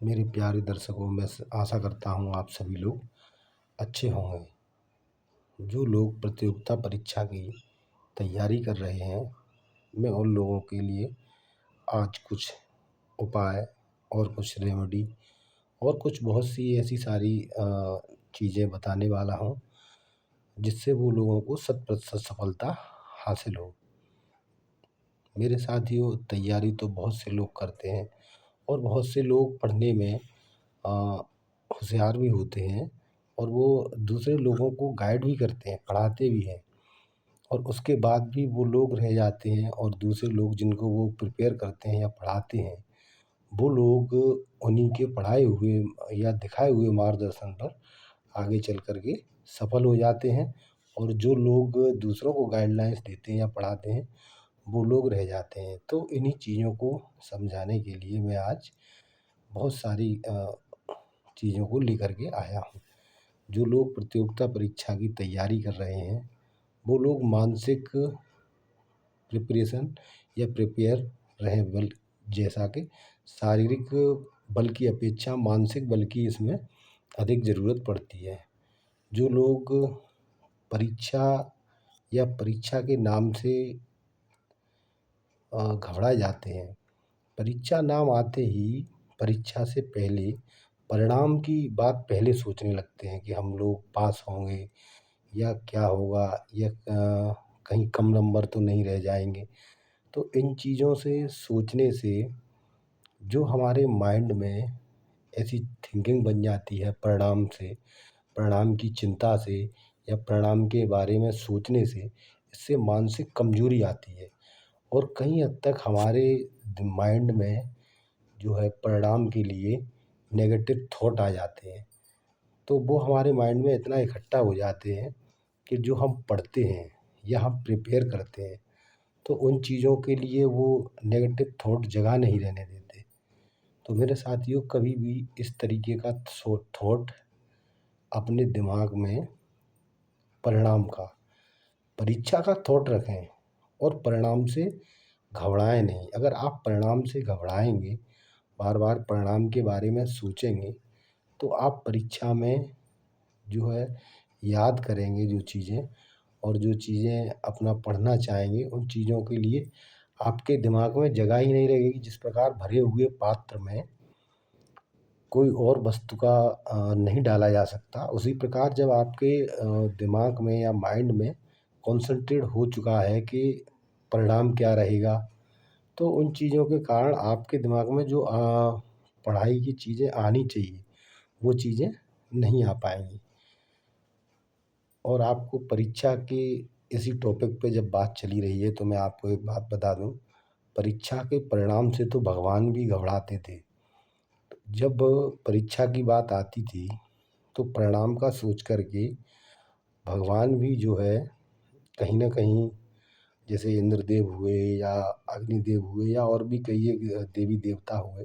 मेरे प्यारे दर्शकों, मैं आशा करता हूँ आप सभी लोग अच्छे होंगे। जो लोग प्रतियोगिता परीक्षा की तैयारी कर रहे हैं, मैं उन लोगों के लिए आज कुछ उपाय और कुछ रेमेडी और कुछ बहुत सी ऐसी सारी चीज़ें बताने वाला हूँ, जिससे वो लोगों को 100% सफलता हासिल हो। मेरे साथियों, तैयारी तो बहुत से लोग करते हैं और बहुत से लोग पढ़ने में होशियार भी होते हैं और वो दूसरे लोगों को गाइड भी करते हैं, पढ़ाते भी हैं, और उसके बाद भी वो लोग रह जाते हैं और दूसरे लोग जिनको वो प्रिपेयर करते हैं या पढ़ाते हैं, वो लोग उन्हीं के पढ़ाए हुए या दिखाए हुए मार्गदर्शन पर आगे चल कर के सफल हो जाते हैं, और जो लोग दूसरों को गाइडलाइंस देते हैं या पढ़ाते हैं, वो लोग रह जाते हैं। तो इन्हीं चीज़ों को समझाने के लिए मैं आज बहुत सारी चीज़ों को लेकर के आया हूँ। जो लोग प्रतियोगिता परीक्षा की तैयारी कर रहे हैं, वो लोग मानसिक प्रिपरेशन या प्रिपेयर रहें, जैसा कि शारीरिक बल की अपेक्षा मानसिक बल की इसमें अधिक ज़रूरत पड़ती है। जो लोग परीक्षा या परीक्षा के नाम से घबरा जाते हैं, परीक्षा नाम आते ही परीक्षा से पहले परिणाम की बात पहले सोचने लगते हैं कि हम लोग पास होंगे या क्या होगा, या कहीं कम नंबर तो नहीं रह जाएंगे। तो इन चीज़ों से सोचने से जो हमारे माइंड में ऐसी थिंकिंग बन जाती है, परिणाम की चिंता से या परिणाम के बारे में सोचने से, इससे मानसिक कमजोरी आती है और कहीं हद तक हमारे माइंड में जो है परिणाम के लिए नेगेटिव थॉट आ जाते हैं। तो वो हमारे माइंड में इतना इकट्ठा हो जाते हैं कि जो हम पढ़ते हैं या हम प्रिपेयर करते हैं, तो उन चीज़ों के लिए वो नेगेटिव थॉट जगह नहीं रहने देते। तो मेरे साथियों, कभी भी इस तरीके का थॉट अपने दिमाग में परिणाम का, परीक्षा का थॉट रखें और परिणाम से घबराएं नहीं। अगर आप परिणाम से घबराएंगे, बार बार परिणाम के बारे में सोचेंगे, तो आप परीक्षा में जो है याद करेंगे जो चीज़ें, और जो चीज़ें अपना पढ़ना चाहेंगे, उन चीज़ों के लिए आपके दिमाग में जगह ही नहीं रहेगी। जिस प्रकार भरे हुए पात्र में कोई और वस्तु का नहीं डाला जा सकता, उसी प्रकार जब आपके दिमाग में या माइंड में कॉन्सेंट्रेट हो चुका है कि परिणाम क्या रहेगा, तो उन चीज़ों के कारण आपके दिमाग में जो पढ़ाई की चीज़ें आनी चाहिए, वो चीज़ें नहीं आ पाएंगी। और आपको परीक्षा के इसी टॉपिक पे जब बात चली रही है, तो मैं आपको एक बात बता दूं, परीक्षा के परिणाम से तो भगवान भी घबराते थे। जब परीक्षा की बात आती थी, तो परिणाम का सोच करके भगवान भी जो है कहीं ना कहीं, जैसे इंद्रदेव हुए या अग्निदेव हुए या और भी कई एक देवी देवता हुए,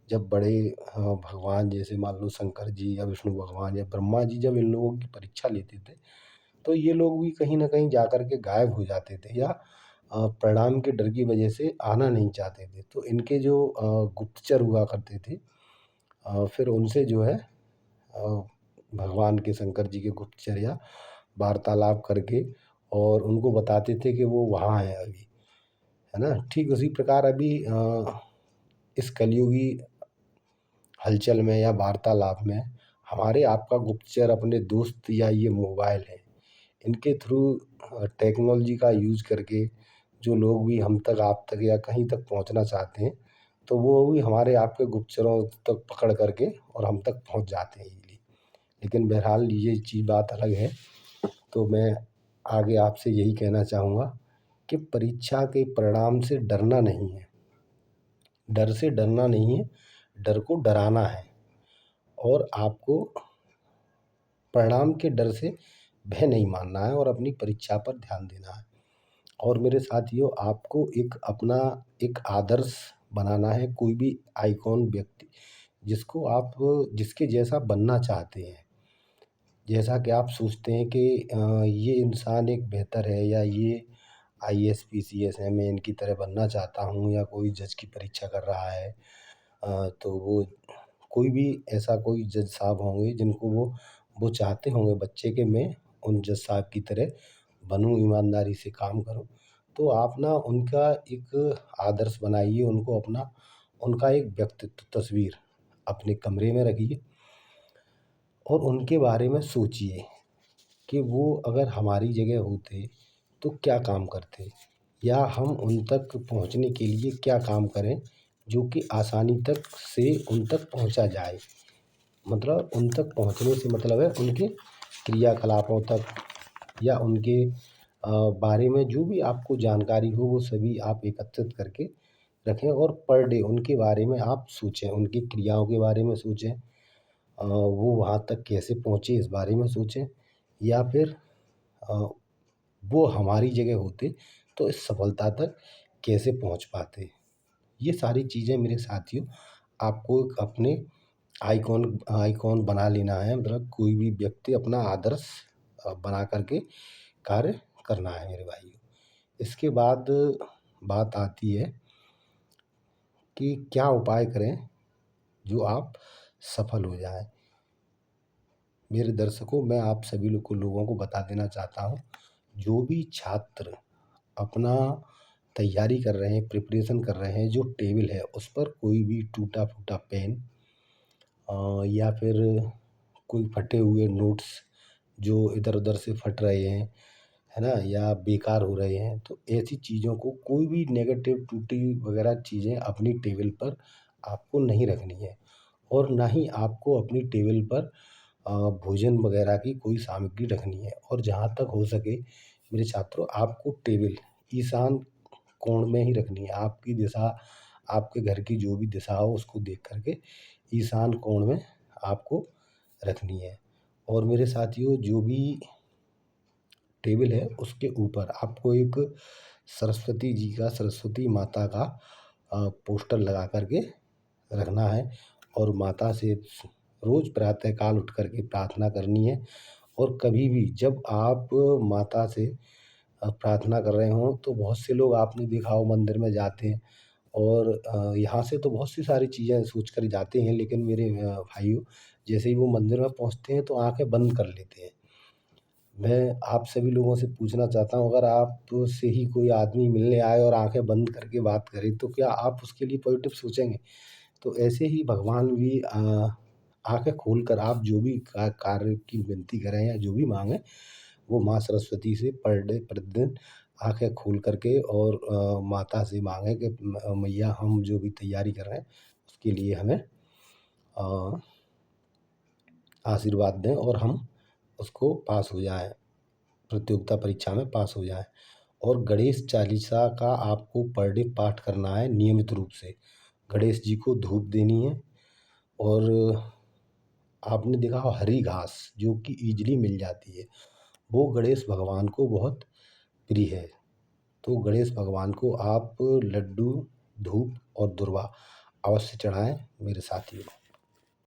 जब बड़े भगवान जैसे मान लो शंकर जी या विष्णु भगवान या ब्रह्मा जी जब इन लोगों की परीक्षा लेते थे, तो ये लोग भी कहीं ना कहीं जा कर के गायब हो जाते थे या परिणाम के डर की वजह से आना नहीं चाहते थे। तो इनके जो गुप्तचर हुआ करते थे, फिर उनसे जो है भगवान के शंकर जी के गुप्तचर या वार्तालाप करके और उनको बताते थे कि वो वहाँ हैं अभी, है ना। ठीक उसी प्रकार अभी इस कलयुगी हलचल में या वार्तालाप में हमारे आपका गुप्तचर अपने दोस्त या ये मोबाइल है, इनके थ्रू टेक्नोलॉजी का यूज़ करके जो लोग भी हम तक आप तक या कहीं तक पहुंचना चाहते हैं, तो वो भी हमारे आपके गुप्तचरों तक पकड़ करके और हम तक पहुंच जाते हैं इजीली। लेकिन बहरहाल ये चीज़ बात अलग है। तो मैं आगे आपसे यही कहना चाहूँगा कि परीक्षा के परिणाम से डरना नहीं है, डर से डरना नहीं है, डर को डराना है, और आपको परिणाम के डर से भय नहीं मानना है और अपनी परीक्षा पर ध्यान देना है। और मेरे साथियों, आपको एक अपना एक आदर्श बनाना है, कोई भी आइकॉन व्यक्ति जिसको आप जिसके जैसा बनना चाहते हैं। जैसा कि आप सोचते हैं कि ये इंसान एक बेहतर है, या ये आईएएस पीसीएस है, मैं इनकी तरह बनना चाहता हूँ, या कोई जज की परीक्षा कर रहा है, तो वो कोई भी ऐसा कोई जज साहब होंगे जिनको वो चाहते होंगे बच्चे के मैं उन जज साहब की तरह बनूँ, ईमानदारी से काम करूँ। तो आप ना उनका एक आदर्श बनाइए, उनको अपना उनका एक व्यक्तित्व तस्वीर अपने कमरे में रखिए और उनके बारे में सोचिए कि वो अगर हमारी जगह होते तो क्या काम करते? या हम उन तक पहुँचने के लिए क्या काम करें जो कि आसानी तक से उन तक पहुँचा जाए। मतलब उन तक पहुँचने से मतलब है उनके क्रियाकलापों तक या उनके बारे में जो भी आपको जानकारी हो वो सभी आप एकत्रित करके रखें और पर डे उनके बारे में आप सोचें, उनकी क्रियाओं के बारे में सोचें। वो वहाँ तक कैसे पहुँचे इस बारे में सोचें या फिर अ, वो हमारी जगह होते तो इस सफलता तक कैसे पहुँच पाते। ये सारी चीज़ें मेरे साथियों आपको एक अपने आइकॉन आइकॉन बना लेना है, मतलब कोई भी व्यक्ति अपना आदर्श बना कर के कार्य करना है मेरे भाइयों। इसके बाद बात आती है कि क्या उपाय करें जो आप सफल हो जाएँ। मेरे दर्शकों, मैं आप सभी लोगों को बता देना चाहता हूँ, जो भी छात्र अपना तैयारी कर रहे हैं, प्रिपरेशन कर रहे हैं, जो टेबल है उस पर कोई भी टूटा-फूटा पेन या फिर कोई फटे हुए नोट्स जो इधर-उधर से फट रहे हैं, है ना? या बेकार हो रहे हैं, तो ऐसी चीज़ों को कोई भी नेगेटिव टूटी वगैरह चीज़ें अपनी टेबल पर आपको नहीं रखनी है और ना ही आपको अपनी टेबल पर भोजन वगैरह की कोई सामग्री रखनी है और जहाँ तक हो सके मेरे छात्रों आपको टेबल ईशान कोण में ही रखनी है। आपकी दिशा आपके घर की जो भी दिशा हो उसको देख कर के ईशान कोण में आपको रखनी है। और मेरे साथियों जो भी टेबल है उसके ऊपर आपको एक सरस्वती माता का पोस्टर लगा कर के रखना है और माता से रोज़ प्रातः काल उठ कर के प्रार्थना करनी है। और कभी भी जब आप माता से प्रार्थना कर रहे हों तो बहुत से लोग आपने देखा हो मंदिर में जाते हैं और यहाँ से तो बहुत सी सारी चीज़ें सोच कर जाते हैं, लेकिन मेरे भाइयों जैसे ही वो मंदिर में पहुँचते हैं तो आँखें बंद कर लेते हैं। मैं आप सभी लोगों से पूछना चाहता हूँ, अगर आपसे ही कोई आदमी मिलने आए और आँखें बंद करके बात करे तो क्या आप उसके लिए पॉजिटिव सोचेंगे? तो ऐसे ही भगवान भी आँखें खोलकर आप जो भी कार्य की विनती करें या जो भी माँगे वो माँ सरस्वती से पर डे प्रतिदिन आँखें खोल कर के और माता से माँगे कि मैया हम जो भी तैयारी कर रहे हैं उसके लिए हमें अ, आशीर्वाद दें और हम उसको पास हो जाएँ, प्रतियोगिता परीक्षा में पास हो जाएँ। और गणेश चालीसा का आपको पर डे पाठ करना है नियमित रूप से। गणेश जी को धूप देनी है और आपने देखा हो हरी घास जो कि ईज़िली मिल जाती है, वो गणेश भगवान को बहुत प्रिय है। तो गणेश भगवान को आप लड्डू, धूप और दूर्वा अवश्य चढ़ाएँ मेरे साथियों।